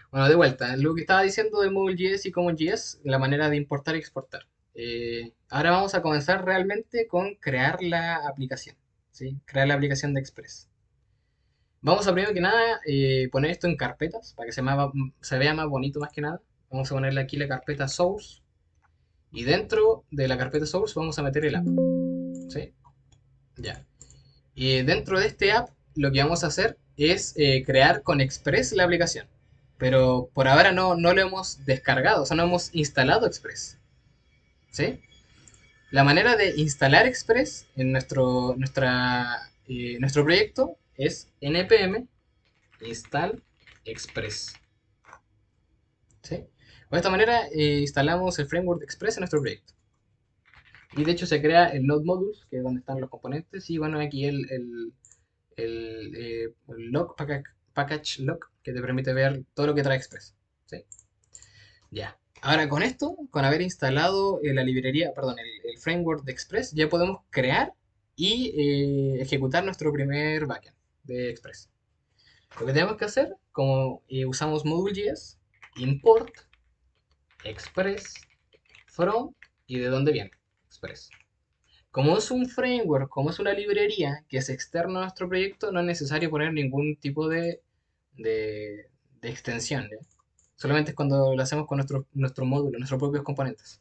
Bueno, de vuelta, lo que estaba diciendo de Module.js y CommonJS, la manera de importar y exportar. Ahora vamos a comenzar realmente con crear la aplicación, ¿sí? Crear la aplicación de Express. Vamos a primero que nada poner esto en carpetas para que se vea más bonito más que nada. Vamos a ponerle aquí la carpeta source y dentro de la carpeta source vamos a meter el app, ¿sí? Ya. Y dentro de este app, lo que vamos a hacer es crear con Express la aplicación. Pero por ahora no lo hemos descargado, o sea, no hemos instalado Express. ¿Sí? La manera de instalar Express en nuestro proyecto es npm install Express. ¿Sí? De esta manera instalamos el framework de Express en nuestro proyecto. Y de hecho se crea el node modules, que es donde están los componentes, y bueno, aquí el log, package log, que te permite ver todo lo que trae Express. ¿Sí? Ya. Ahora con esto, con haber instalado la librería, perdón, el framework de Express, ya podemos crear y ejecutar nuestro primer backend de Express. Lo que tenemos que hacer, como usamos Module.js, import Express from y de dónde viene Express. Como es un framework, como es una librería que es externo a nuestro proyecto, no es necesario poner ningún tipo de extensión. ¿Ya? Solamente es cuando lo hacemos con nuestro módulo, nuestros propios componentes.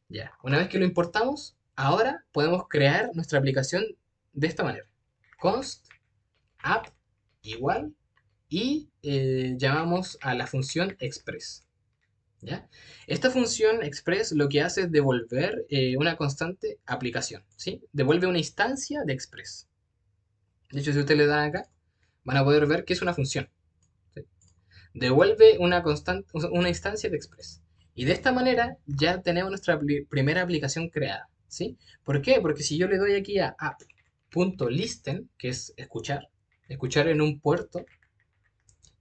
Ya, una vez que lo importamos, ahora podemos crear nuestra aplicación de esta manera. Const app igual y llamamos a la función express. ¿Ya? Esta función express lo que hace es devolver una constante aplicación, ¿sí? Devuelve una instancia de express. De hecho, si ustedes le dan acá, van a poder ver que es una función. ¿Sí? Devuelve una constante, una instancia de express. Y de esta manera ya tenemos nuestra primera aplicación creada, ¿sí? ¿Por qué? Porque si yo le doy aquí a app.listen, que es escuchar en un puerto,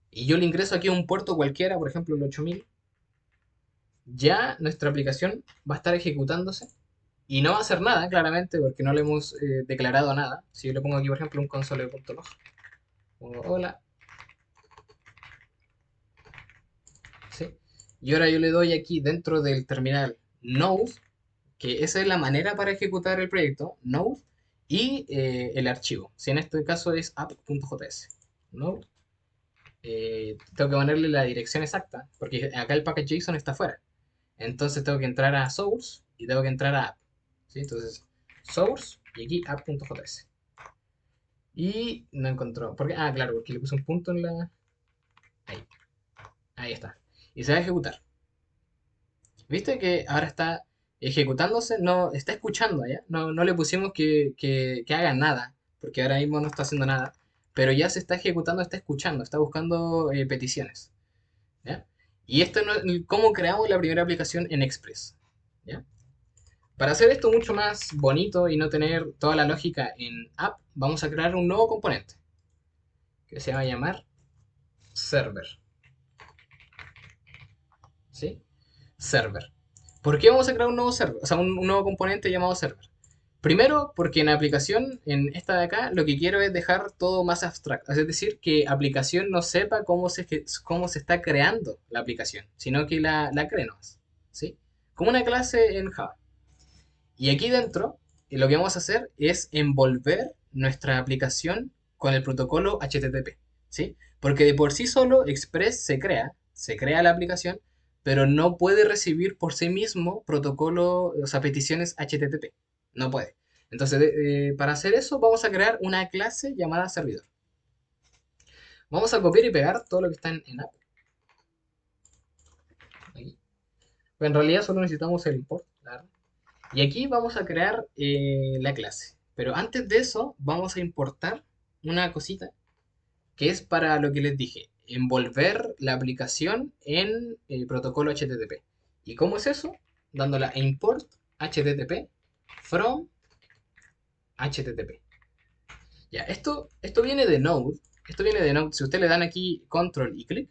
y yo le ingreso aquí a un puerto cualquiera, por ejemplo el 8000, ya nuestra aplicación va a estar ejecutándose y no va a hacer nada, claramente, porque no le hemos declarado nada. Si yo le pongo aquí, por ejemplo, un console.log, pongo hola, ¿sí? Y ahora yo le doy aquí dentro del terminal node, que esa es la manera para ejecutar el proyecto, node, y el archivo. Si en este caso es app.js. Node, tengo que ponerle la dirección exacta, porque acá el package.json está fuera. Entonces tengo que entrar a source y tengo que entrar a app. ¿Sí? Entonces, source y aquí app.js. Y no encontró. Porque, claro, porque le puse un punto en la. Ahí. Ahí está. Y se va a ejecutar. ¿Viste que ahora está ejecutándose? No, está escuchando allá. No le pusimos que haga nada. Porque ahora mismo no está haciendo nada. Pero ya se está ejecutando, está escuchando, está buscando peticiones. ¿Ya? Y esto no, cómo creamos la primera aplicación en Express. ¿Ya? Para hacer esto mucho más bonito y no tener toda la lógica en app, vamos a crear un nuevo componente que se va a llamar server. ¿Sí? Server. ¿Por qué vamos a crear un nuevo server? O sea, un nuevo componente llamado server. Primero, porque en aplicación, en esta de acá, lo que quiero es dejar todo más abstracto. Es decir, que aplicación no sepa cómo se está creando la aplicación, sino que la cree nomás. ¿Sí? Como una clase en Java. Y aquí dentro, lo que vamos a hacer es envolver nuestra aplicación con el protocolo HTTP, ¿sí? Porque de por sí solo Express se crea la aplicación, pero no puede recibir por sí mismo protocolo, o sea, peticiones HTTP. No puede. Entonces, para hacer eso, vamos a crear una clase llamada servidor. Vamos a copiar y pegar todo lo que está en app. Aquí. En realidad solo necesitamos el import, ¿verdad? Y aquí vamos a crear la clase. Pero antes de eso, vamos a importar una cosita que es para lo que les dije, envolver la aplicación en el protocolo HTTP. ¿Y cómo es eso? Dándola import HTTP from HTTP. Ya, esto viene de Node. Esto viene de Node. Si ustedes le dan aquí control y clic,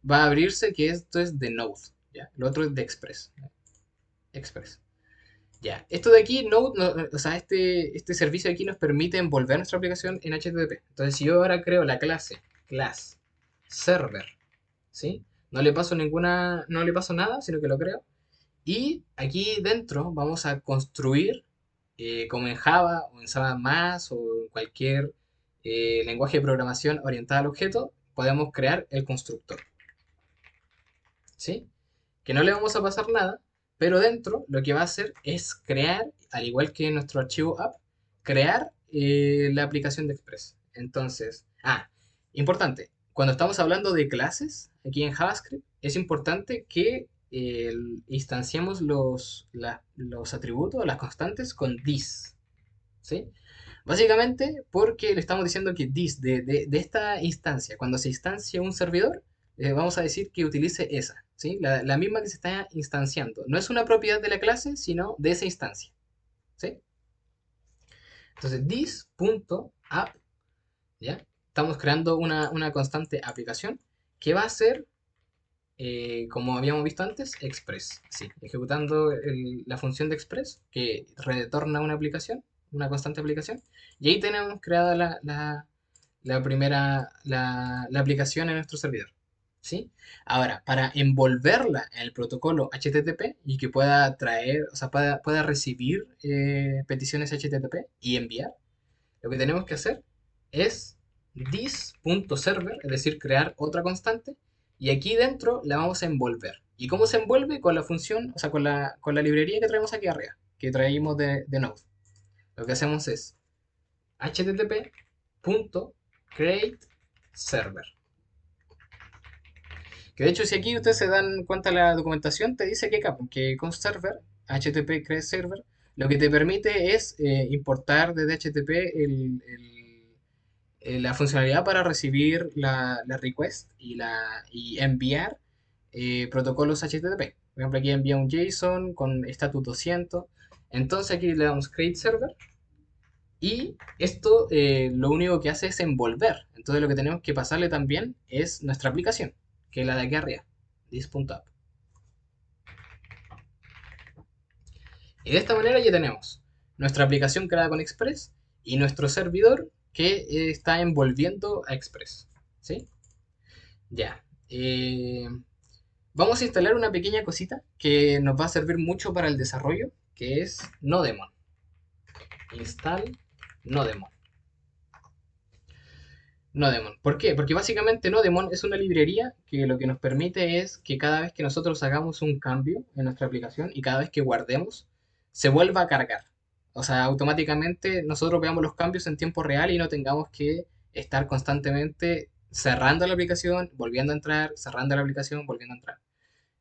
va a abrirse que esto es de Node. ¿Ya? Lo otro es de Express. ¿Ya? Express. Ya, esto de aquí, Node, o sea, este servicio de aquí nos permite envolver nuestra aplicación en HTTP. Entonces, si yo ahora creo la clase, class, server, ¿sí? No le paso nada, sino que lo creo. Y aquí dentro vamos a construir, como en Java o en Java más o en cualquier lenguaje de programación orientado al objeto, podemos crear el constructor, ¿sí? Que no le vamos a pasar nada, pero dentro lo que va a hacer es crear, al igual que en nuestro archivo app, crear la aplicación de Express. Entonces, importante, cuando estamos hablando de clases aquí en JavaScript, es importante que instanciemos los atributos, las constantes con this, ¿sí? Básicamente porque le estamos diciendo que this de esta instancia, cuando se instancia un servidor, vamos a decir que utilice esa, ¿sí? La misma que se está instanciando. No es una propiedad de la clase, sino de esa instancia, ¿sí? Entonces, this.app, ¿ya? Estamos creando una constante aplicación que va a ser, como habíamos visto antes, express, ¿sí? Ejecutando la función de express que retorna una aplicación, una constante aplicación, y ahí tenemos creada la aplicación en nuestro servidor, ¿sí? Ahora, para envolverla en el protocolo HTTP y que pueda traer, o sea, pueda recibir peticiones HTTP y enviar, lo que tenemos que hacer es this.server, es decir, crear otra constante, y aquí dentro la vamos a envolver. ¿Y cómo se envuelve? Con la función, o sea, con la librería que traemos aquí arriba, que traímos de Node. Lo que hacemos es http.createServer. Que de hecho, si aquí ustedes se dan cuenta de la documentación, te dice que acá, que con server, HTTP create server, lo que te permite es importar desde HTTP la funcionalidad para recibir la request y enviar protocolos HTTP. Por ejemplo, aquí envía un JSON con status 200. Entonces aquí le damos create server y esto lo único que hace es envolver. Entonces lo que tenemos que pasarle también es nuestra aplicación, que es la de aquí arriba, this.app. Y de esta manera ya tenemos nuestra aplicación creada con Express y nuestro servidor que está envolviendo a Express. ¿Sí? Ya. Vamos a instalar una pequeña cosita que nos va a servir mucho para el desarrollo, que es Nodemon. Install Nodemon. Nodemon. ¿Por qué? Porque básicamente Nodemon es una librería que lo que nos permite es que cada vez que nosotros hagamos un cambio en nuestra aplicación y cada vez que guardemos, se vuelva a cargar. O sea, automáticamente nosotros veamos los cambios en tiempo real y no tengamos que estar constantemente cerrando la aplicación, volviendo a entrar, cerrando la aplicación, volviendo a entrar.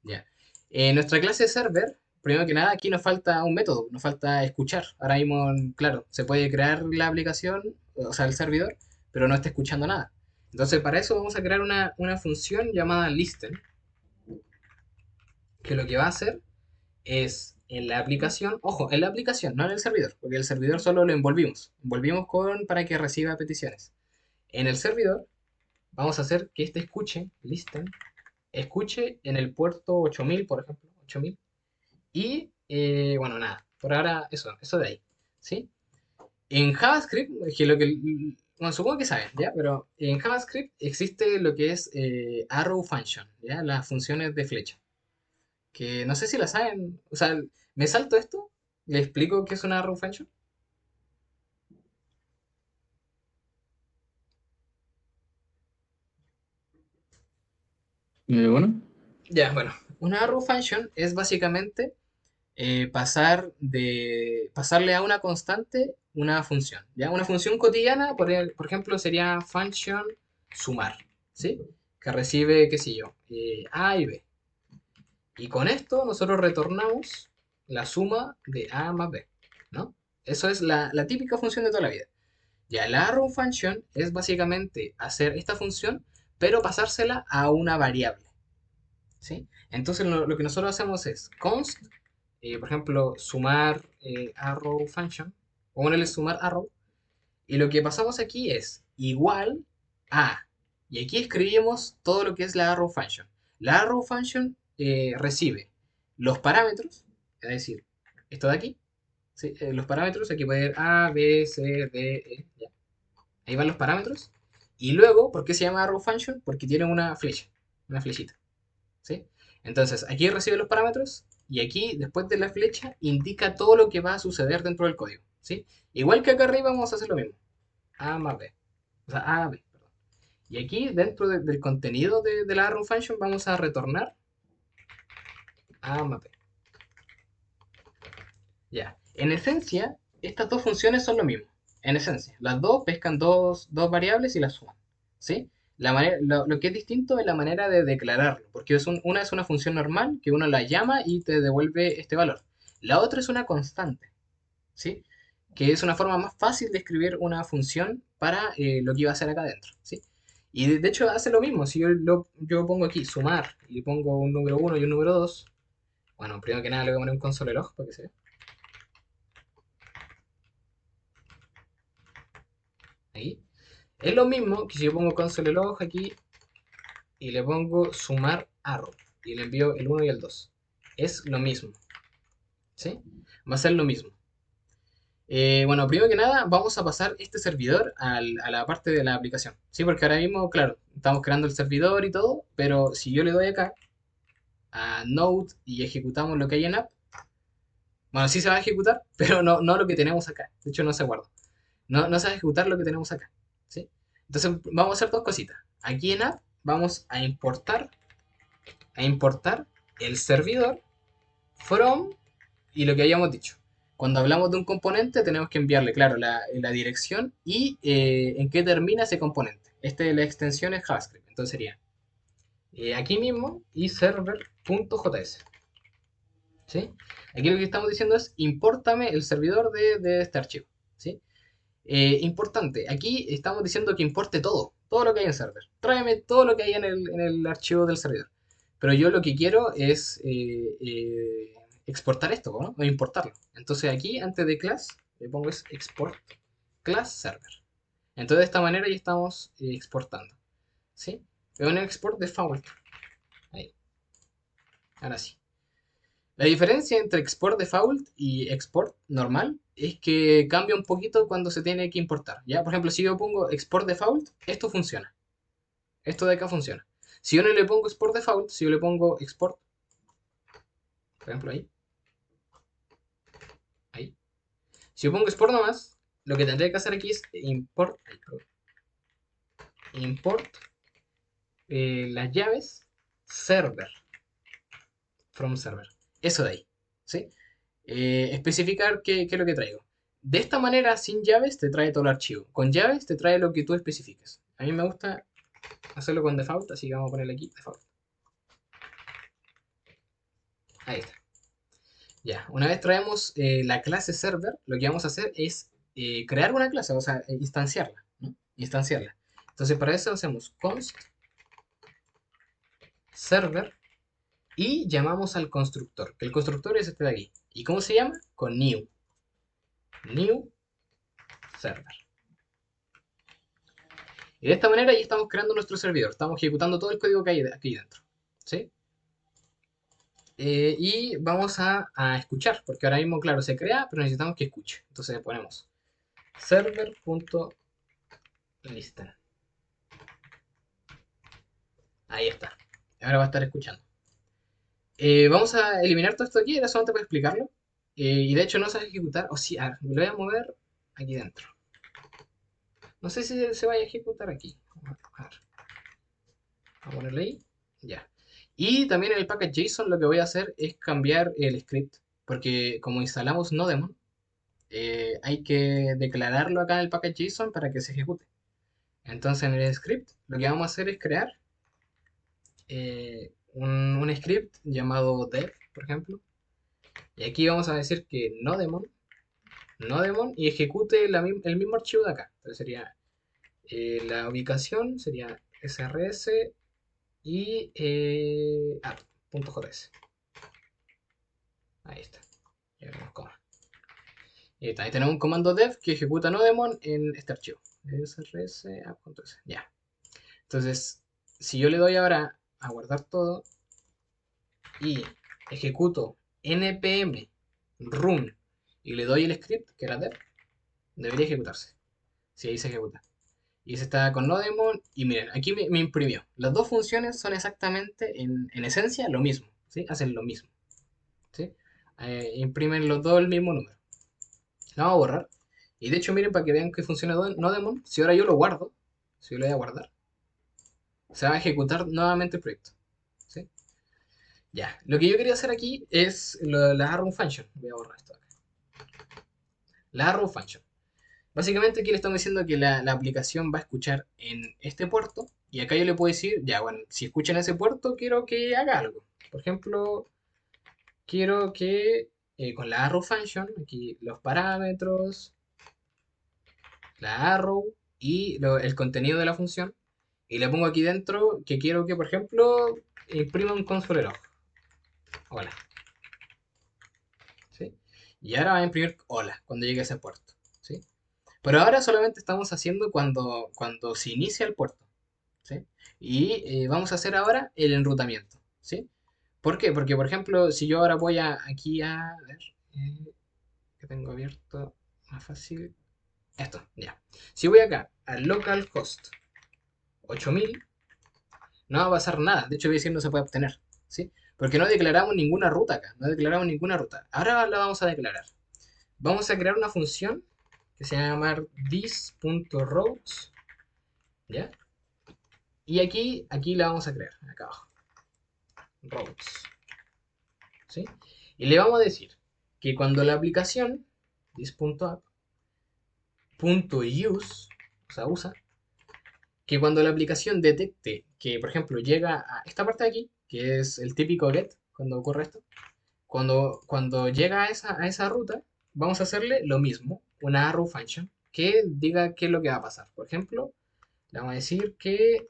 Ya. En nuestra clase de server, primero que nada, aquí nos falta un método, nos falta escuchar. Ahora mismo, claro, se puede crear la aplicación, o sea, el servidor, pero no está escuchando nada. Entonces, para eso vamos a crear una función llamada listen, que lo que va a hacer es en la aplicación, ojo, en la aplicación, no en el servidor, porque el servidor solo lo envolvimos para que reciba peticiones. En el servidor vamos a hacer que este escuche, listen, escuche en el puerto 8000, por ejemplo, 8000. Y bueno, nada, por ahora eso de ahí, ¿sí? En JavaScript, que bueno, supongo que saben, ¿ya? Pero en JavaScript existe lo que es arrow function, ¿ya? Las funciones de flecha. Que no sé si la saben, o sea, me salto esto, le explico qué es una arrow function. Bueno, Ya, bueno, una arrow function es básicamente pasarle a una constante una función, ¿ya? Una función cotidiana, por ejemplo, sería function sumar, ¿sí? Que recibe, qué sé yo, A y B. Y con esto nosotros retornamos la suma de A más B, ¿no? Eso es la típica función de toda la vida. Ya la arrow function es básicamente hacer esta función, pero pasársela a una variable, ¿sí? Entonces lo que nosotros hacemos es const, por ejemplo, sumar arrow function, o ponerle sumar arrow, y lo que pasamos aquí es igual a, y aquí escribimos todo lo que es la arrow function. La arrow function recibe los parámetros, es decir, esto de aquí, ¿sí? Los parámetros, aquí puede ir A, B, C, D, E, ya. Ahí van los parámetros. Y luego, ¿por qué se llama arrow function? Porque tiene una flecha. una flechita, ¿sí? Entonces, aquí recibe los parámetros y aquí, después de la flecha, indica todo lo que va a suceder dentro del código, ¿sí? Igual que acá arriba vamos a hacer lo mismo. A más B. O sea, A, B, perdón. Y aquí, dentro del contenido de la arrow function, vamos a retornar A más B. Ya. En esencia, estas dos funciones son lo mismo. En esencia, las dos pescan dos variables y las suman, ¿sí? Lo que es distinto es la manera de declararlo, porque una es una función normal que uno la llama y te devuelve este valor. La otra es una constante, ¿sí? Que es una forma más fácil de escribir una función para lo que iba a hacer acá adentro, ¿sí? Y de hecho hace lo mismo, si yo pongo aquí sumar y pongo un número 1 y un número 2, bueno, primero que nada le voy a poner un console log para que se vea. Ahí. Es lo mismo que si yo pongo console log aquí y le pongo sumar arrow y le envío el 1 y el 2. Es lo mismo, ¿sí? Va a ser lo mismo. Bueno, primero que nada, vamos a pasar este servidor a la parte de la aplicación, ¿sí? Porque ahora mismo, claro, estamos creando el servidor y todo, pero si yo le doy acá a Node y ejecutamos lo que hay en app, bueno, sí se va a ejecutar, pero no lo que tenemos acá. De hecho, no se guarda. No se va a ejecutar lo que tenemos acá, ¿sí? Entonces, vamos a hacer dos cositas. Aquí en app vamos a importar el servidor from y lo que habíamos dicho. Cuando hablamos de un componente tenemos que enviarle, claro, la dirección y en qué termina ese componente. La extensión es JavaScript, entonces sería aquí mismo y server.js. ¿Sí? Aquí lo que estamos diciendo es impórtame el servidor de este archivo. ¿Sí? Importante, aquí estamos diciendo que importe todo lo que hay en server. Tráeme todo lo que hay en el archivo del servidor. Pero yo lo que quiero es exportar esto, ¿no? O importarlo. Entonces aquí, antes de class, le pongo es export class server. Entonces de esta manera ya estamos exportando. ¿Sí? Es un export default. Ahí. Ahora sí. La diferencia entre export default y export normal es que cambia un poquito cuando se tiene que importar. ¿Ya? Por ejemplo, si yo pongo export default, esto funciona. Esto de acá funciona. Si yo no le pongo export default, si yo le pongo export, por ejemplo ahí. Si yo pongo export nomás, lo que tendría que hacer aquí es import las llaves server from server. Eso de ahí. ¿Sí? Especificar qué es lo que traigo. De esta manera, sin llaves, te trae todo el archivo. Con llaves, te trae lo que tú especifiques. A mí me gusta hacerlo con default, así que vamos a ponerle aquí default. Ahí está. Ya, una vez traemos la clase server, lo que vamos a hacer es crear una clase, o sea, instanciarla, ¿no? Instanciarla. Entonces, para eso hacemos const server y llamamos al constructor, que el constructor es este de aquí. ¿Y cómo se llama? Con new. New server. Y de esta manera ya estamos creando nuestro servidor. Estamos ejecutando todo el código que hay aquí dentro. ¿Sí? Y vamos a escuchar, porque ahora mismo, claro, se crea, pero necesitamos que escuche. Entonces ponemos server.listen. Ahí está. Ahora va a estar escuchando. Vamos a eliminar todo esto aquí, era solamente para explicarlo. Y de hecho no se va a ejecutar. O sí, a ver, lo voy a mover aquí dentro. No sé si se vaya a ejecutar aquí. A ver. Vamos a ponerle ahí. Ya. Y también en el package JSON lo que voy a hacer es cambiar el script. Porque como instalamos Nodemon, hay que declararlo acá en el package JSON para que se ejecute. Entonces en el script lo que vamos a hacer es crear un script llamado dev, por ejemplo. Y aquí vamos a decir que Nodemon y ejecute el mismo archivo de acá. Entonces sería la ubicación, sería srs y app.js. Ahí está. Ya vemos cómo. Ahí tenemos un comando dev que ejecuta Nodemon en este archivo. srs app.js. Ya. Entonces, si yo le doy ahora a guardar todo y ejecuto npm run y le doy el script, que era dev, debería ejecutarse. Si ahí se ejecuta. Y se está con Nodemon. Y miren, aquí me imprimió. Las dos funciones son exactamente, en esencia, lo mismo. ¿Sí? Hacen lo mismo. ¿Sí? Imprimen los dos el mismo número. La vamos a borrar. Y de hecho, miren, para que vean que funciona Nodemon, si ahora yo lo guardo, si yo lo voy a guardar, se va a ejecutar nuevamente el proyecto. ¿Sí? Ya. Lo que yo quería hacer aquí es la arrow function. Voy a borrar esto acá. La arrow function. Básicamente aquí le estamos diciendo que la aplicación va a escuchar en este puerto y acá yo le puedo decir, ya bueno, si escucha en ese puerto quiero que haga algo. Por ejemplo, quiero que con la arrow function, aquí los parámetros, la arrow y el contenido de la función, y le pongo aquí dentro que quiero que, por ejemplo, imprima un console log. Hola. ¿Sí? Y ahora va a imprimir hola cuando llegue a ese puerto. ¿Sí? Pero ahora solamente estamos haciendo cuando se inicia el puerto. ¿Sí? Y vamos a hacer ahora el enrutamiento. ¿Sí? ¿Por qué? Porque, por ejemplo, si yo ahora voy aquí a ver, que tengo abierto más fácil. Esto, ya. Si voy acá a localhost 8000, no va a pasar nada. De hecho, voy a decir no se puede obtener. ¿Sí? Porque no declaramos ninguna ruta acá. No declaramos ninguna ruta. Ahora la vamos a declarar. Vamos a crear una función que se va a llamar this.routes. ¿Ya? Y aquí la vamos a crear, acá abajo. Routes. ¿Sí? Y le vamos a decir que cuando la aplicación this.app.use, o sea, usa, que cuando la aplicación detecte que, por ejemplo, llega a esta parte de aquí, que es el típico get, cuando ocurre esto, cuando llega a esa ruta, vamos a hacerle lo mismo, una arrow function, que diga qué es lo que va a pasar. Por ejemplo, le vamos a decir que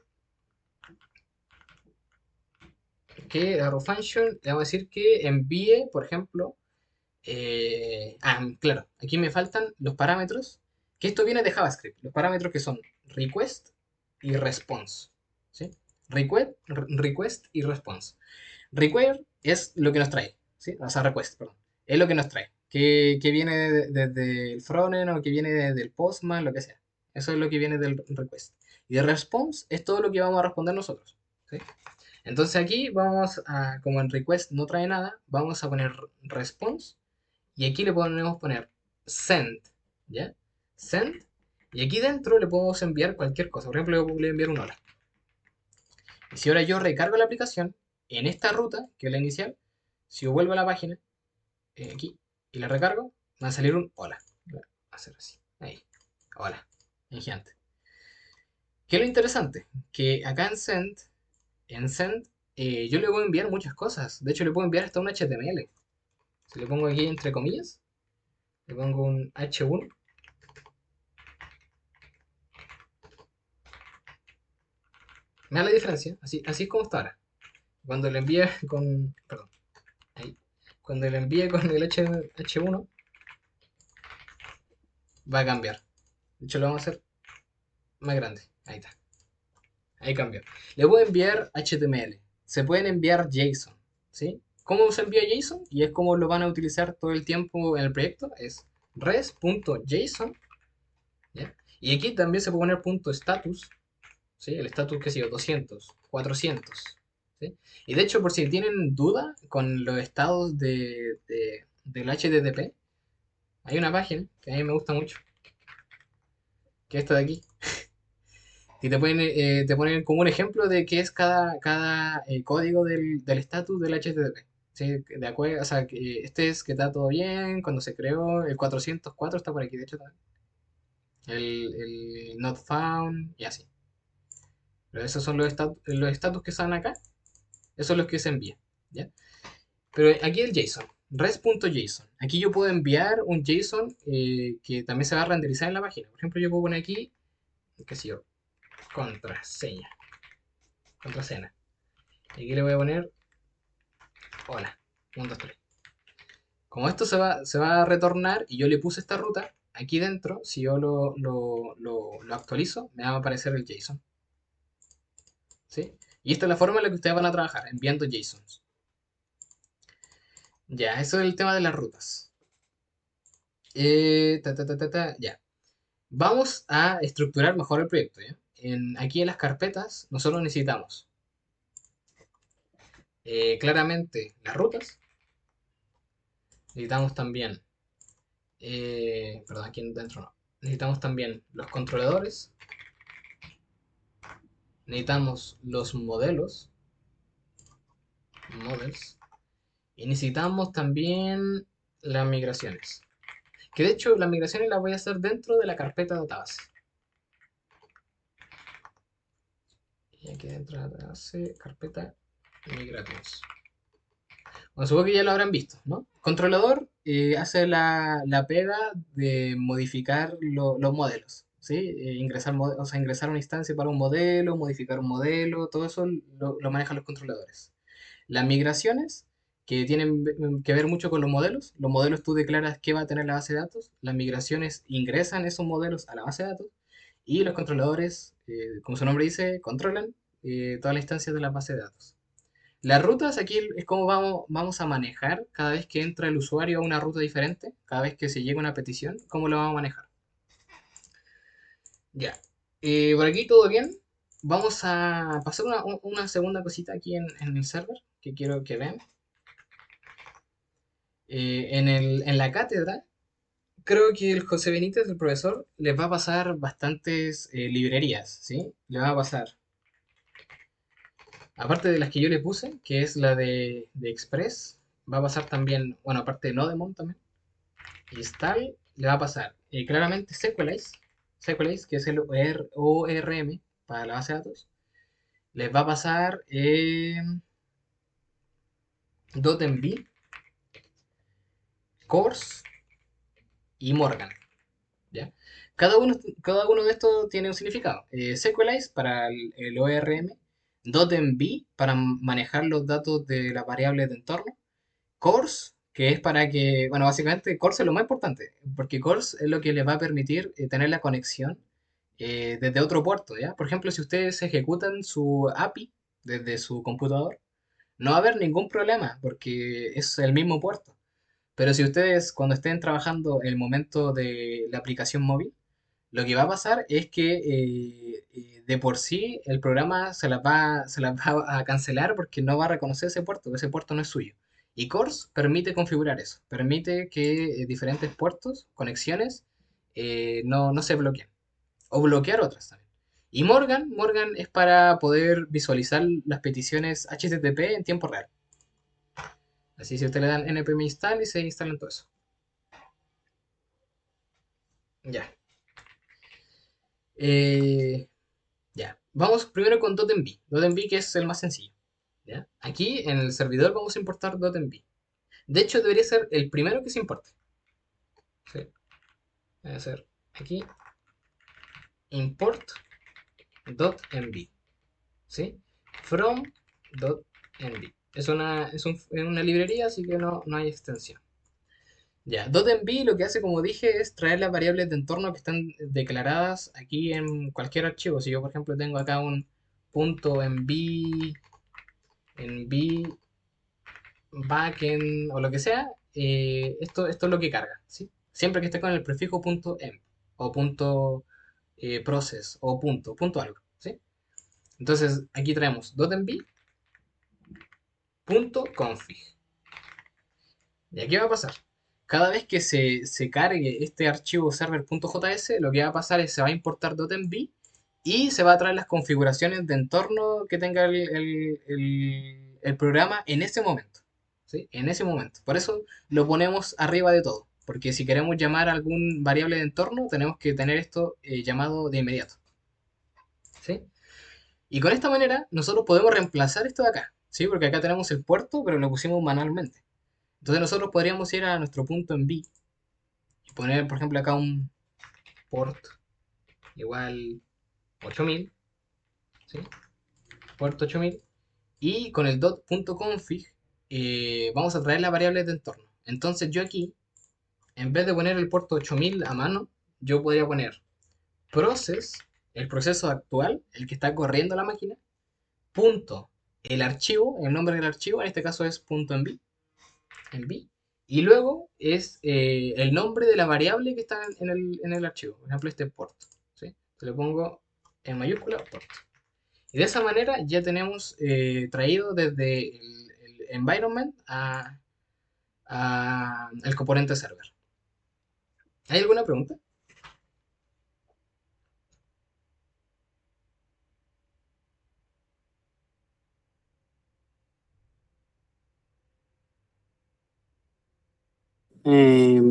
arrow function, le vamos a decir que envíe, por ejemplo, claro, aquí me faltan los parámetros, que esto viene de JavaScript, los parámetros que son request y response. ¿Sí? Request y response. Require es lo que nos trae, ¿sí? O sea, request, perdón. Es lo que nos trae. Que viene desde el frontend o que viene desde el postman, lo que sea. Eso es lo que viene del request. Y el response es todo lo que vamos a responder nosotros. ¿Sí? Entonces aquí vamos a, como en request no trae nada, vamos a poner response y aquí le podemos poner send, ¿ya? Send. Y aquí dentro le podemos enviar cualquier cosa. Por ejemplo, le voy a enviar un hola. Y si ahora yo recargo la aplicación en esta ruta, que es la inicial, si yo vuelvo a la página, aquí, y la recargo, me va a salir un hola. Voy a hacer así. Ahí. Hola. En gigante. ¿Qué es lo interesante? Que acá en send, yo le puedo enviar muchas cosas. De hecho, le puedo enviar hasta un HTML. Si le pongo aquí entre comillas, le pongo un H1. Me da la diferencia. Así es como está ahora. Cuando le envíe con. Perdón. Ahí. Cuando le envíe con el H1, va a cambiar. De hecho, lo vamos a hacer más grande. Ahí está. Ahí cambió. Le voy a enviar HTML. Se pueden enviar JSON. ¿Sí? ¿Cómo se envía JSON? Y es como lo van a utilizar todo el tiempo en el proyecto. Es res.json. ¿Ya? Y aquí también se puede poner punto status. ¿Sí? El status, qué sé yo, 200, 400. ¿Sí? Y de hecho, por si tienen duda con los estados del HTTP, hay una página que a mí me gusta mucho, que es esta de aquí. Y te ponen como un ejemplo de qué es cada código del estatus del HTTP. ¿Sí? De acuerdo, o sea, que este es que está todo bien, cuando se creó, el 404 está por aquí, de hecho también. El not found y así. Pero esos son los estatus que están acá, esos son los que se envían. ¿Ya? Pero aquí el JSON, res.json. Aquí yo puedo enviar un JSON que también se va a renderizar en la página. Por ejemplo, yo puedo poner aquí, qué sé yo, contraseña. Contraseña. Y aquí le voy a poner hola. 1, 2, 3. Como esto se va a retornar y yo le puse esta ruta, aquí dentro, si yo lo actualizo, me va a aparecer el JSON. ¿Sí? Y esta es la forma en la que ustedes van a trabajar, enviando JSONs. Ya, eso es el tema de las rutas. Ya. Vamos a estructurar mejor el proyecto, ¿ya? Aquí en las carpetas nosotros necesitamos claramente las rutas, necesitamos también, perdón, aquí dentro no, necesitamos también los controladores, necesitamos los modelos, models, y necesitamos también las migraciones. Que de hecho las migraciones las voy a hacer dentro de la carpeta database. Y aquí dentro de la database, carpeta migrations. Bueno, supongo que ya lo habrán visto, ¿no? Controlador hace la pega de modificar los modelos, ¿sí? O sea, ingresar una instancia para un modelo, modificar un modelo, todo eso lo manejan los controladores. Las migraciones, que tienen que ver mucho con los modelos tú declaras qué va a tener la base de datos, las migraciones ingresan esos modelos a la base de datos y los controladores, como su nombre dice, controlan todas las instancias de la base de datos. Las rutas aquí es como vamos a manejar cada vez que entra el usuario a una ruta diferente, cada vez que se llega una petición, cómo lo vamos a manejar. Ya. Por aquí todo bien. Vamos a pasar una segunda cosita aquí en el server que quiero que vean. En la cátedra, creo que el José Benítez, el profesor, les va a pasar bastantes librerías, ¿sí? Le va a pasar, aparte de las que yo le puse, que es la de Express, va a pasar también, bueno, aparte de Nodemon también, install, le va a pasar claramente Sequelize, que es el ORM para la base de datos. Les va a pasar .env, Course y Morgan. ¿Ya? Cada uno de estos tiene un significado. Sequelize para el ORM, .env para manejar los datos de las variables de entorno, Course, que es para que, bueno, básicamente Course es lo más importante, porque Course es lo que les va a permitir tener la conexión desde otro puerto, ¿ya? Por ejemplo, si ustedes ejecutan su API desde su computador, no va a haber ningún problema, porque es el mismo puerto. Pero si ustedes cuando estén trabajando en el momento de la aplicación móvil, lo que va a pasar es que de por sí el programa se las va a cancelar porque no va a reconocer ese puerto no es suyo. Y Course permite configurar eso, permite que diferentes puertos, conexiones, no se bloqueen. O bloquear otras también. Y Morgan es para poder visualizar las peticiones HTTP en tiempo real. Así si ustedes le dan npm install y se instalan todo eso. Ya. Eh, Ya, vamos primero con .env. .env que es el más sencillo. ¿Ya? Aquí en el servidor vamos a importar .env. De hecho, debería ser el primero que se importe. Sí. Voy a hacer aquí import.env. ¿Sí? From.env. Es una librería, así que no hay extensión. Ya, .env lo que hace, como dije, es traer las variables de entorno que están declaradas aquí en cualquier archivo. Si yo, por ejemplo, tengo acá un .env, env backend o lo que sea, esto es lo que carga, ¿sí? Siempre que esté con el prefijo .env o .process o punto algo, ¿sí? Entonces, aquí traemos .env.config. ¿Y aquí va a pasar? Cada vez que se cargue este archivo server.js, lo que va a pasar es que se va a importar .env y se va a traer las configuraciones de entorno que tenga el programa en ese momento. ¿Sí? En ese momento. Por eso lo ponemos arriba de todo. Porque si queremos llamar a algún variable de entorno, tenemos que tener esto llamado de inmediato. ¿Sí? Y con esta manera nosotros podemos reemplazar esto de acá. ¿Sí? Porque acá tenemos el puerto, pero lo pusimos manualmente. Entonces nosotros podríamos ir a nuestro punto en B y poner, por ejemplo, acá un port igual 8000, ¿sí? Puerto 8000. Y con el .config vamos a traer las variables de entorno. Entonces yo aquí, en vez de poner el puerto 8000 a mano, yo podría poner process, el proceso actual, el que está corriendo la máquina, punto, el archivo, el nombre del archivo, en este caso es punto .env, env, Y luego es el nombre de la variable que está en el archivo. Por ejemplo, este port. ¿Sí? Se le pongo en mayúscula port. Y de esa manera ya tenemos traído desde el environment al componente server. ¿Hay alguna pregunta? Eh,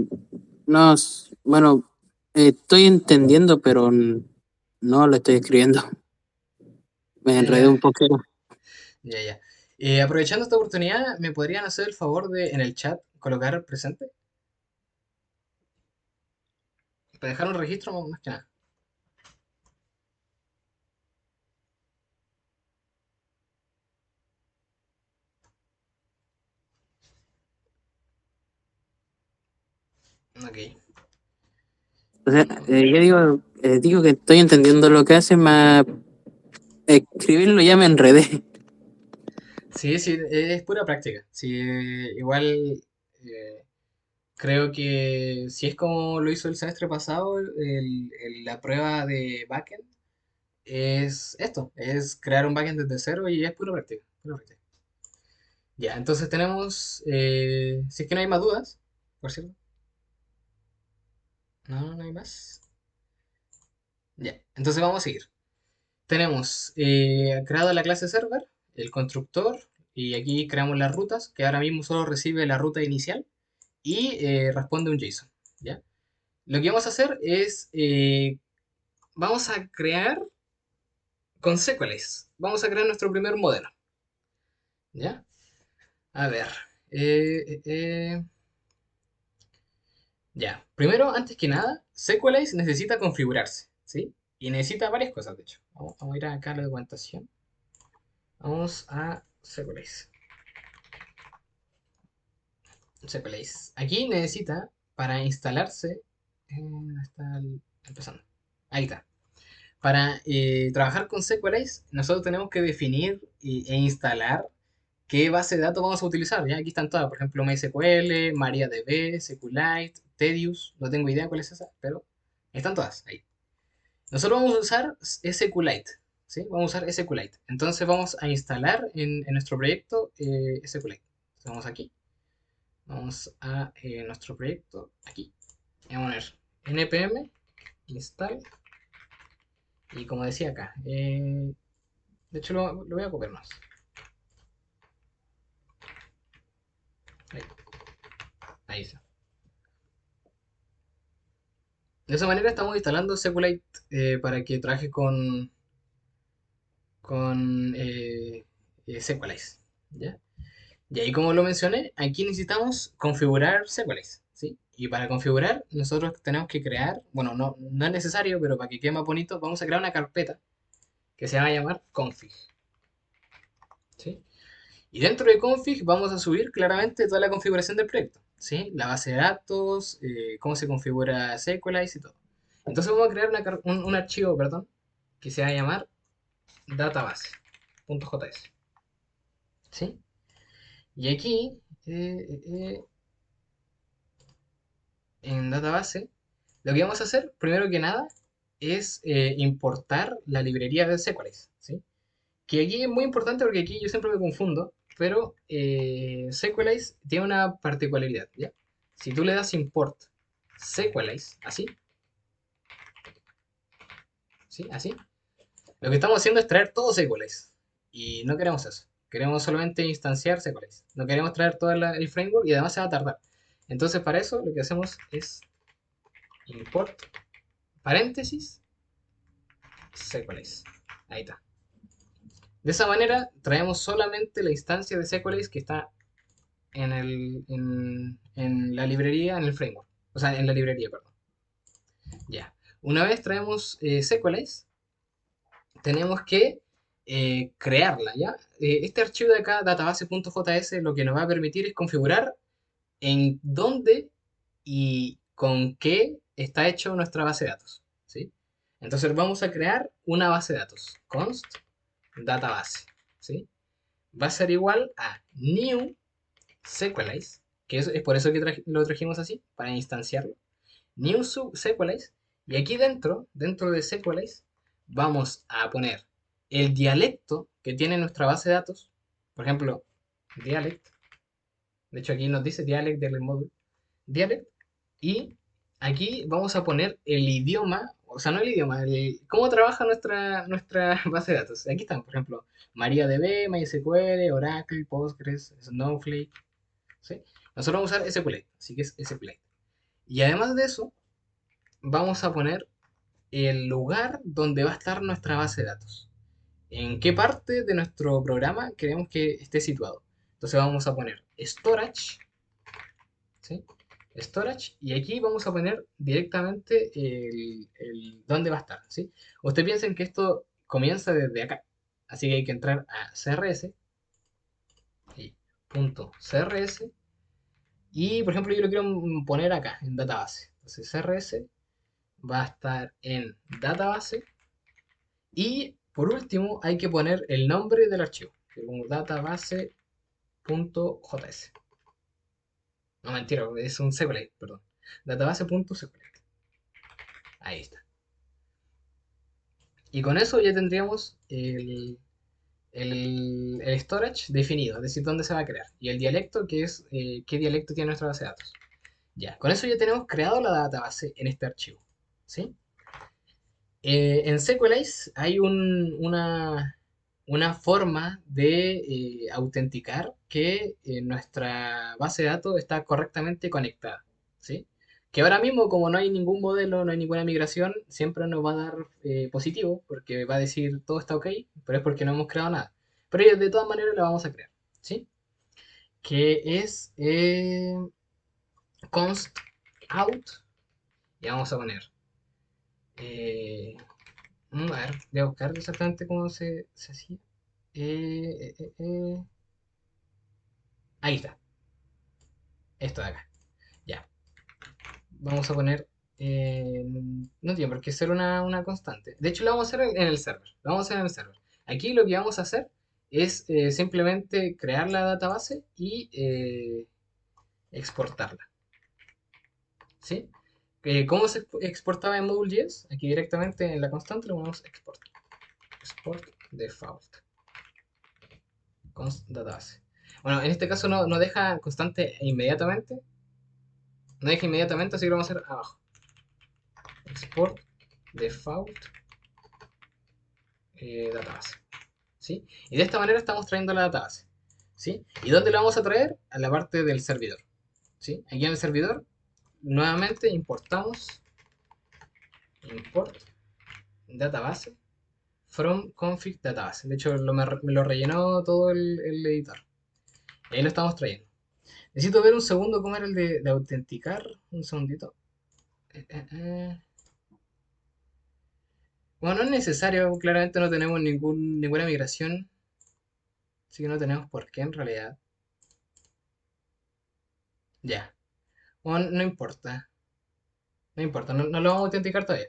no, bueno, estoy entendiendo, pero no lo estoy escribiendo. Me enredé Eh, un poquito. ya, ya. Aprovechando esta oportunidad, ¿me podrían hacer el favor de en el chat colocar presente? Para dejar un registro más que nada. Ok. O sea, yo digo que estoy entendiendo lo que hace, más escribirlo ya me enredé. Sí, sí, es pura práctica. Sí, igual creo que si es como lo hizo el semestre pasado, la prueba de backend es esto, es crear un backend desde cero y es pura práctica. Pura práctica. Ya, entonces tenemos, si es que no hay más dudas, por cierto. No, no hay más. Ya, entonces vamos a seguir. Tenemos creado la clase server, el constructor, y aquí creamos las rutas, que ahora mismo solo recibe la ruta inicial y responde un JSON. ¿Ya? Lo que vamos a hacer es, vamos a crear con Sequelize, vamos a crear nuestro primer modelo. ¿Ya? A ver. eh, eh, eh, ya. Primero, antes que nada, Sequelize necesita configurarse. ¿Sí? Y necesita varias cosas, de hecho. Vamos a ir acá a la documentación. Vamos a Sequelize. Sequelize. Aquí necesita, para instalarse, ¿dónde está empezando? Ahí está. Para trabajar con SQLite, nosotros tenemos que definir e instalar qué base de datos vamos a utilizar. ¿Ya? Aquí están todas, por ejemplo, MySQL, MariaDB, SQLite, Tedious, no tengo idea cuál es esa, pero están todas ahí. Nosotros vamos a usar SQLite, ¿sí? Vamos a usar SQLite. Entonces vamos a instalar en nuestro proyecto SQLite. Entonces vamos aquí, vamos a nuestro proyecto, aquí. Vamos a poner npm install y como decía acá, de hecho lo voy a copiar más. Ahí, ahí está. De esa manera estamos instalando SQLite para que trabaje con SQLite. ¿Ya? Y ahí como lo mencioné, aquí necesitamos configurar SQLite. ¿Sí? Y para configurar nosotros tenemos que crear, bueno, no es necesario, pero para que quede más bonito, vamos a crear una carpeta que se va a llamar config. ¿Sí? Y dentro de config vamos a subir claramente toda la configuración del proyecto, ¿sí? La base de datos, cómo se configura SQLite y todo. Entonces vamos a crear un archivo, perdón, que se va a llamar database.js, ¿sí? Y aquí, en database, lo que vamos a hacer, primero que nada, es importar la librería de SQLite, ¿sí? Que aquí es muy importante porque aquí yo siempre me confundo, pero SQLite tiene una particularidad, ¿ya? Si tú le das import SQLite, así, ¿sí? Así, lo que estamos haciendo es traer todo SQLite. Y no queremos eso. Queremos solamente instanciar SQLite. No queremos traer todo el framework y además se va a tardar. Entonces, para eso lo que hacemos es import paréntesis SQLite. Ahí está. De esa manera traemos solamente la instancia de SQLite que está en la librería, en el framework. O sea, en la librería, perdón. Ya. Una vez traemos SQLite, tenemos que crearla, ¿ya? Este archivo de acá, database.js, lo que nos va a permitir es configurar en dónde y con qué está hecho nuestra base de datos, ¿sí? Entonces vamos a crear una base de datos, const database, ¿sí? Va a ser igual a new SQLite, que es por eso que lo trajimos así, para instanciarlo. New Sequelize. Y aquí dentro de Sequelize, vamos a poner el dialecto que tiene nuestra base de datos. Por ejemplo, dialect. De hecho, aquí nos dice dialect del módulo. Dialect. Y aquí vamos a poner el idioma, o sea, no el idioma, cómo trabaja nuestra base de datos. Aquí están, por ejemplo, MariaDB, MySQL, Oracle, Postgres, Snowflake. ¿Sí? Nosotros vamos a usar SQLite, así que es SQLite. Y además de eso, vamos a poner el lugar donde va a estar nuestra base de datos. En qué parte de nuestro programa queremos que esté situado. Entonces vamos a poner storage, ¿sí? Storage, y aquí vamos a poner directamente dónde va a estar, ¿sí? Ustedes piensen que esto comienza desde acá, así que hay que entrar a CRS, y punto CRS, y por ejemplo yo lo quiero poner acá, en database. Entonces CRS va a estar en database, y por último hay que poner el nombre del archivo, que como database.js. No, mentira, es un SQLite, perdón. Database.sqlite. Ahí está. Y con eso ya tendríamos el storage definido, es decir, dónde se va a crear. Y el dialecto, que es qué dialecto tiene nuestra base de datos. Ya, con eso ya tenemos creado la database en este archivo. ¿Sí? En SQLize hay una forma de autenticar que nuestra base de datos está correctamente conectada. ¿Sí? Que ahora mismo, como no hay ningún modelo, no hay ninguna migración, siempre nos va a dar positivo, porque va a decir todo está ok, pero es porque no hemos creado nada. Pero de todas maneras la vamos a crear. ¿Sí? Que es const out, y vamos a poner eh, a ver, voy a buscar exactamente cómo se hacía. Eh, eh, eh, eh. Ahí está, esto de acá. Ya, vamos a poner. No tiene por qué ser una constante. De hecho, lo vamos a hacer en el server. Lo vamos a hacer en el server. Aquí lo que vamos a hacer es simplemente crear la database y exportarla. ¿Sí? ¿Cómo se exportaba en Module.js? Aquí directamente en la constante lo ponemos export. Export default. Const database. Bueno, en este caso no deja constante inmediatamente. No deja inmediatamente, así que lo vamos a hacer abajo. Export default database. ¿Sí? Y de esta manera estamos trayendo la database. ¿Sí? ¿Y dónde la vamos a traer? A la parte del servidor. ¿Sí? Aquí en el servidor, nuevamente importamos import database from config database. De hecho, me lo rellenó todo el editor. Y ahí lo estamos trayendo. Necesito ver un segundo cómo era el de autenticar. Un segundito. Eh. Bueno, no es necesario, claramente no tenemos ninguna migración, así que no tenemos por qué en realidad. Ya, bueno, no importa, no importa, no lo vamos a autenticar todavía.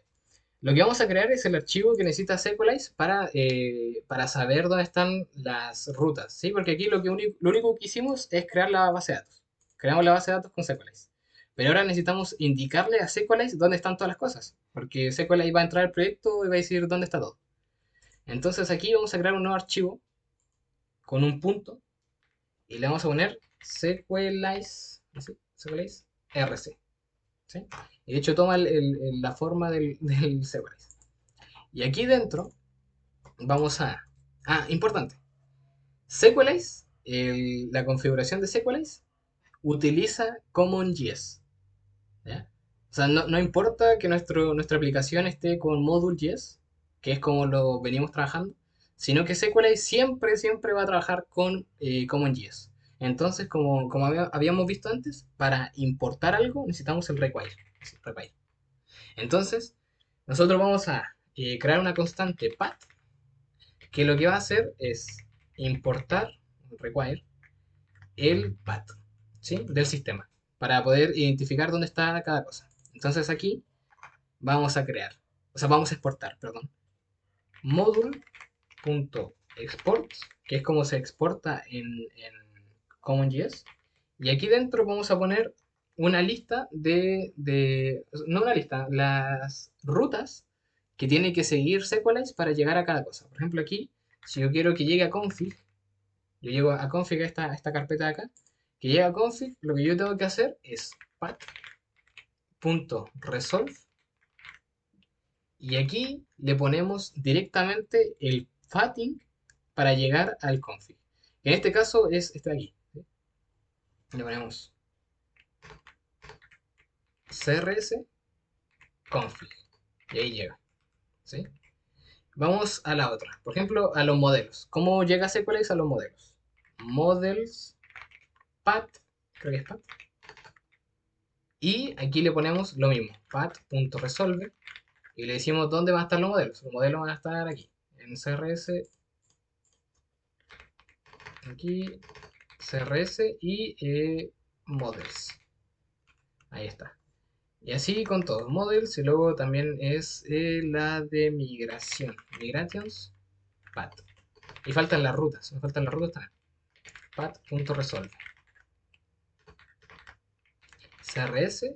Lo que vamos a crear es el archivo que necesita Sequelize para saber dónde están las rutas, ¿sí? Porque aquí lo único que hicimos es crear la base de datos. Creamos la base de datos con Sequelize. Pero ahora necesitamos indicarle a Sequelize dónde están todas las cosas, porque Sequelize va a entrar al proyecto y va a decir dónde está todo. Entonces aquí vamos a crear un nuevo archivo con un punto y le vamos a poner Sequelize, ¿sí? Sequelize RC. ¿Sí? Y de hecho toma la forma del Sequelize. Y aquí dentro vamos a... Ah, importante. Sequelize, la configuración de Sequelize utiliza CommonJS. ¿Ya? O sea, no importa que nuestra aplicación esté con Module.js, que es como lo venimos trabajando, sino que SQLite siempre va a trabajar con CommonJS. Entonces, como habíamos visto antes, para importar algo necesitamos el require. Sí, require. Entonces, nosotros vamos a crear una constante path que lo que va a hacer es importar, require, el path, ¿sí? Del sistema para poder identificar dónde está cada cosa. Entonces aquí vamos a crear, o sea, vamos a exportar, perdón, module.export, que es como se exporta en CommonJS, Y aquí dentro vamos a poner una lista no una lista, las rutas que tiene que seguir Sequelize para llegar a cada cosa. Por ejemplo, aquí, si yo quiero que llegue a config, yo llego a config, a esta carpeta de acá, que llegue a config, lo que yo tengo que hacer es path.resolve y aquí le ponemos directamente el pathing para llegar al config. En este caso es este de aquí. ¿Sí? Le ponemos crs config y ahí llega. ¿Sí? Vamos a la otra. Por ejemplo, a los modelos. ¿Cómo llega Sequelize a los modelos? Models, path, creo que es path. Y aquí le ponemos lo mismo, path.resolve. Y le decimos dónde van a estar los modelos. Los modelos van a estar aquí, en CRS, aquí, CRS y models. Ahí está. Y así con todos models. Y luego también es la de migración. Migrations, path. Y faltan las rutas. Me faltan las rutas también. Path.resolve. CRS.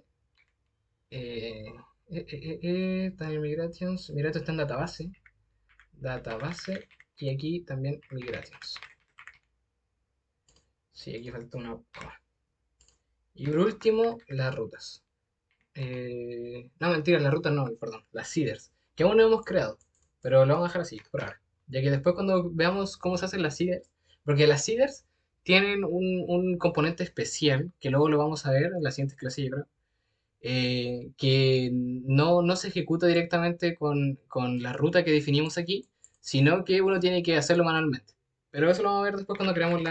También migrations. Migrations está en database. Database. Y aquí también migrations. Sí, aquí falta una coma. Y por último, las rutas. No, mentira, las rutas no, perdón. Las seeders. Que aún no hemos creado. Pero lo vamos a dejar así, por ahora. Ya que después cuando veamos cómo se hacen las seeders. Porque las seeders tienen un componente especial. Que luego lo vamos a ver en la siguiente clase, yo creo. Que no se ejecuta directamente con la ruta que definimos aquí, sino que uno tiene que hacerlo manualmente. Pero eso lo vamos a ver después cuando creamos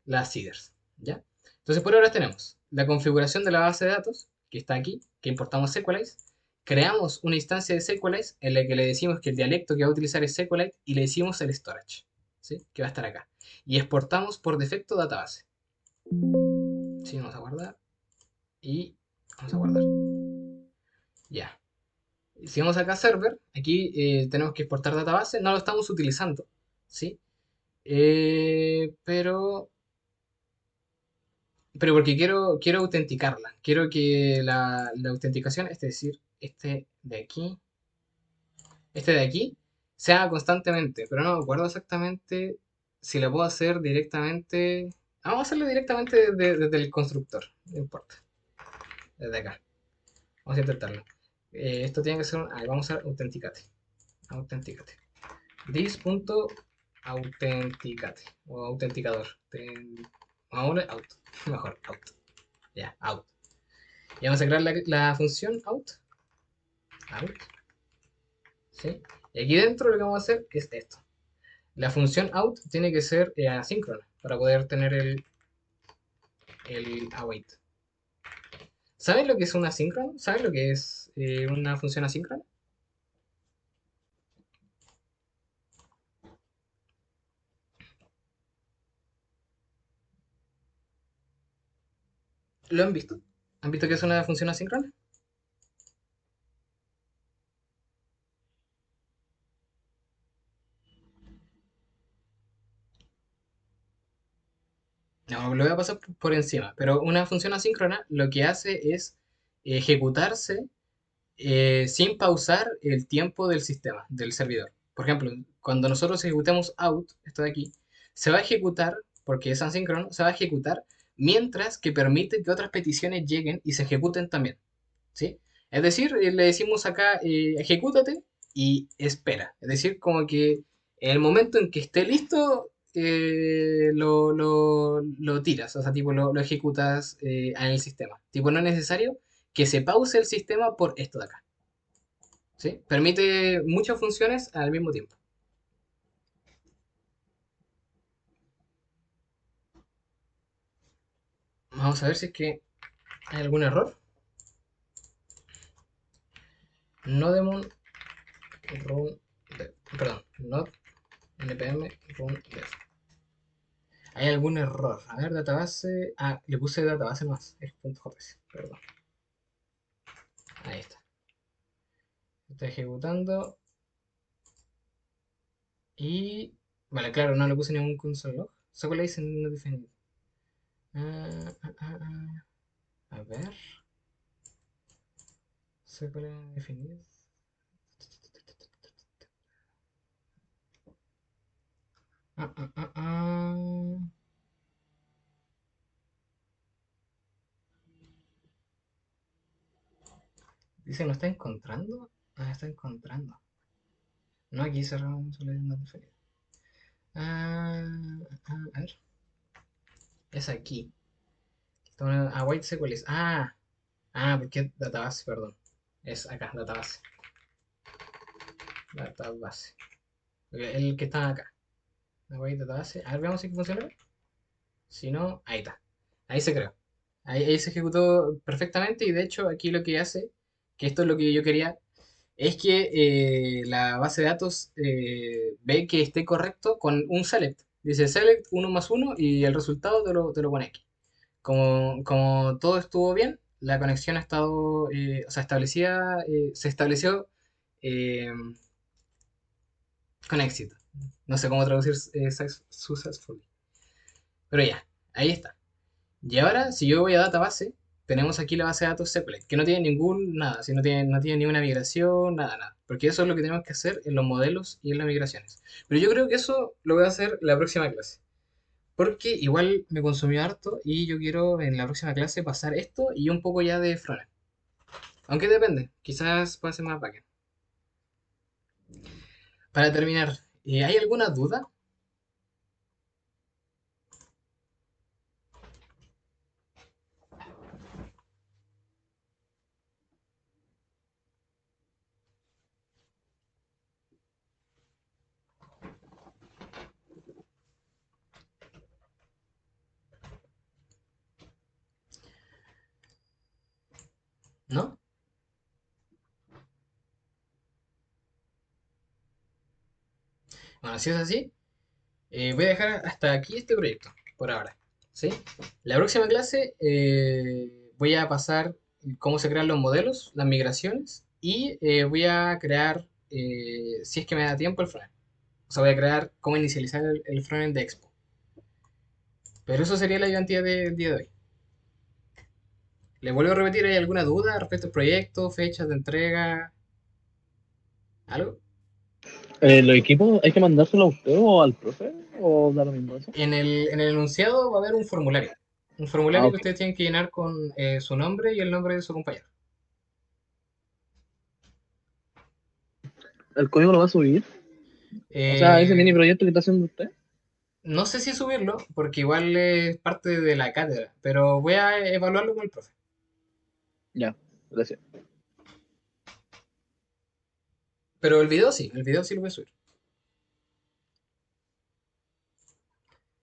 las seeders, ¿ya? Entonces por ahora tenemos la configuración de la base de datos, que está aquí, que importamos Sequelize, creamos una instancia de Sequelize en la que le decimos que el dialecto que va a utilizar es Sequelite y le decimos el storage, ¿sí? Que va a estar acá. Y exportamos por defecto database. Sí, vamos a guardar y vamos a guardar. Ya. Si vamos acá a server, aquí tenemos que exportar database, no lo estamos utilizando, ¿sí? Pero porque quiero autenticarla. Quiero que la autenticación, es decir, este de aquí, se haga constantemente. Pero no me acuerdo exactamente si la puedo hacer directamente. Vamos a hacerlo directamente desde el constructor. No importa. Desde acá. Vamos a intentarlo. Esto tiene que ser vamos a autenticate. Autenticate. This.autenticate. O autenticador. Vamos a out. Mejor, out. Ya, out. Y vamos a crear la función out. Out. ¿Sí? Y aquí dentro lo que vamos a hacer es esto. La función out tiene que ser asíncrona para poder tener el await. ¿Sabes lo que es un asíncrono? ¿Sabes lo que es una función asíncrona? ¿Lo han visto? ¿Han visto que es una función asíncrona? No, lo voy a pasar por encima. Pero una función asíncrona lo que hace es ejecutarse sin pausar el tiempo del sistema, del servidor. Por ejemplo, cuando nosotros ejecutemos out, esto de aquí, se va a ejecutar, porque es asíncrono, se va a ejecutar mientras que permite que otras peticiones lleguen y se ejecuten también. ¿Sí? Es decir, le decimos acá, ejecútate y espera. Es decir, como que en el momento en que esté listo, lo tiras, o sea, tipo, lo ejecutas en el sistema. Tipo, no es necesario que se pause el sistema por esto de acá. ¿Sí? Permite muchas funciones al mismo tiempo. Vamos a ver si es que hay algún error. Nodemon run dev. Perdón, not npm run dev. ¿Hay algún error? A ver, database. Ah, le puse database más. Es .js. Perdón. Ahí está. Está ejecutando. Y. Vale, claro, no le puse ningún console log. Solo le hice no definido. Ah, ah, ah, ah. A ver. ¿Cuál es definido? Ah, ah, ah, ah. Dice, ¿no está encontrando? Ah, está encontrando. No, aquí cerramos una más definida. Ah, a ver. Es aquí. White SQL. Porque es database, perdón. Es acá, database. Database. Ok, el que está acá. Await database. A ver, veamos si funciona. Si no, ahí está. Ahí se creó. Ahí se ejecutó perfectamente y de hecho aquí lo que hace, que esto es lo que yo quería, es que la base de datos ve que esté correcto con un select. Dice select uno más uno y el resultado te lo pone aquí. Como todo estuvo bien, la conexión ha estado, o sea, establecida, se estableció eh, con éxito. No sé cómo traducir successfully. Pero ya, ahí está. Y ahora, si yo voy a database, tenemos aquí la base de datos SQLite, que no tiene ningún nada, si no tiene ninguna migración, nada, nada. Porque eso es lo que tenemos que hacer en los modelos y en las migraciones. Pero yo creo que eso lo voy a hacer en la próxima clase. Porque igual me consumió harto y yo quiero en la próxima clase pasar esto y un poco ya de frontend. Aunque depende, quizás pueda ser más backend. Para terminar, ¿hay alguna duda? ¿No? Bueno, si es así, voy a dejar hasta aquí este proyecto, por ahora. ¿Sí? La próxima clase voy a pasar cómo se crean los modelos, las migraciones, y voy a crear, si es que me da tiempo, el frontend. O sea, voy a crear cómo inicializar el frontend de Expo. Pero eso sería la identidad del día de hoy. ¿Le vuelvo a repetir? ¿Hay alguna duda respecto al proyecto, fechas de entrega? ¿Algo? ¿Los equipos hay que mandárselo a usted o al profe? ¿O da lo mismo eso? En el enunciado va a haber un formulario. Un Ah, formulario que ok. ustedes tienen que llenar con su nombre y el nombre de su compañero. ¿El código lo va a subir? O sea, ese Eh, mini proyecto que está haciendo usted. no sé si subirlo, porque igual es parte de la cátedra, pero voy a evaluarlo con el profe. Ya, gracias. Pero el video sí lo voy a subir.